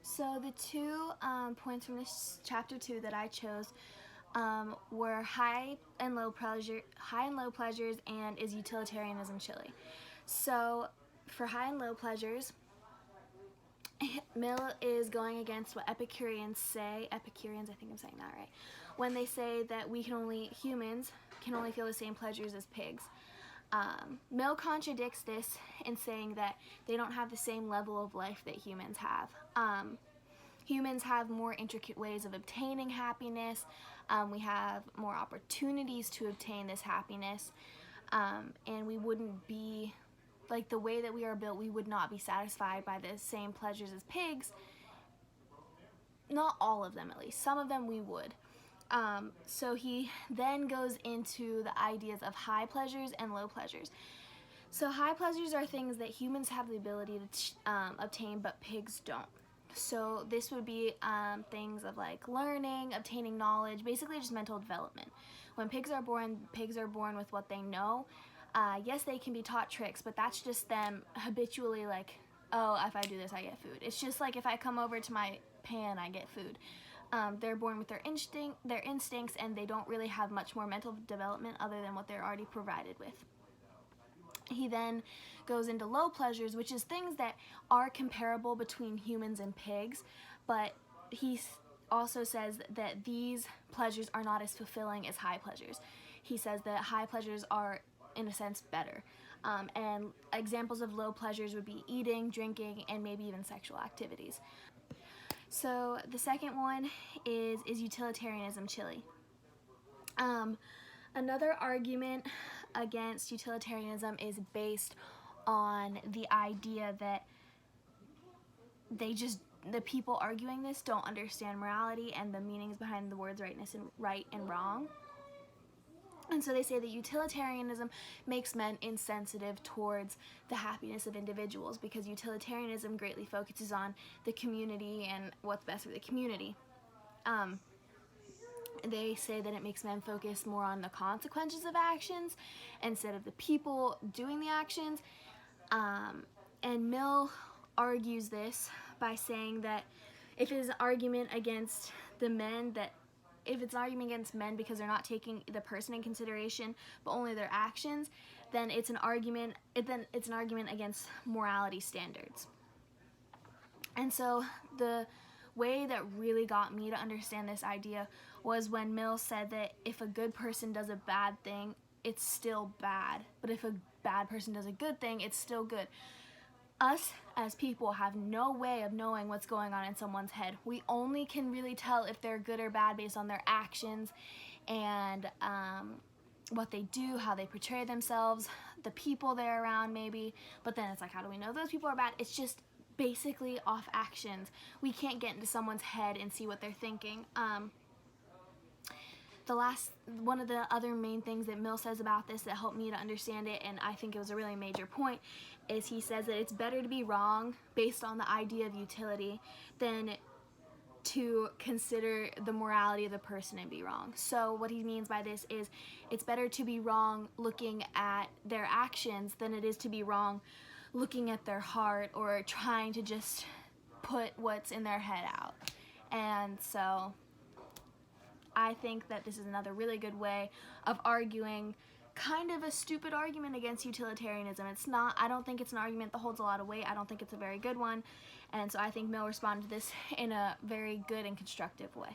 So the two points from this chapter 2 that I chose were high and low pleasures, and is utilitarianism chilly? So for high and low pleasures, Mill is going against what Epicureans say. Epicureans, I think I'm saying that right. When they say that humans can only feel the same pleasures as pigs. Mill contradicts this in saying that they don't have the same level of life that humans have. Humans have more intricate ways of obtaining happiness. We have more opportunities to obtain this happiness, and we wouldn't be, like, the way that we are built, we would not be satisfied by the same pleasures as pigs. Not all of them, at least. Some of them we would. So he then goes into the ideas of high pleasures and low pleasures. So high pleasures are things that humans have the ability to obtain, but pigs don't. So this would be things of like learning, obtaining knowledge, basically just mental development. When pigs are born with what they know. Yes, they can be taught tricks, but that's just them habitually like, oh, if I do this, I get food. It's just like if I come over to my pan, I get food. They're born with their instincts, and they don't really have much more mental development other than what they're already provided with. He then goes into low pleasures, which is things that are comparable between humans and pigs, but he also says that these pleasures are not as fulfilling as high pleasures. He says that high pleasures are, in a sense, better. And examples of low pleasures would be eating, drinking, and maybe even sexual activities. So the second one is utilitarianism chilly? Another argument against utilitarianism is based on the idea that the people arguing this don't understand morality and the meanings behind the words right and wrong. And so they say that utilitarianism makes men insensitive towards the happiness of individuals, because utilitarianism greatly focuses on the community and what's best for the community. They say that it makes men focus more on the consequences of actions instead of the people doing the actions. And Mill argues this by saying that if it's an argument against men because they're not taking the person in consideration but only their actions, then it's an argument against morality standards. And so the way that really got me to understand this idea was when Mill said that if a good person does a bad thing, it's still bad, but if a bad person does a good thing, it's still good. Us as people have no way of knowing what's going on in someone's head. We only can really tell if they're good or bad based on their actions and what they do, how they portray themselves, the people they're around maybe, but then it's like, how do we know those people are bad? It's just basically off actions. We can't get into someone's head and see what they're thinking. One of the other main things that Mill says about this that helped me to understand it, and I think it was a really major point, is he says that it's better to be wrong based on the idea of utility than to consider the morality of the person and be wrong. So what he means by this is it's better to be wrong looking at their actions than it is to be wrong looking at their heart or trying to just put what's in their head out. And so I think that this is another really good way of arguing kind of a stupid argument against utilitarianism. I don't think it's an argument that holds a lot of weight. I don't think it's a very good one. And so I think Mill responded to this in a very good and constructive way.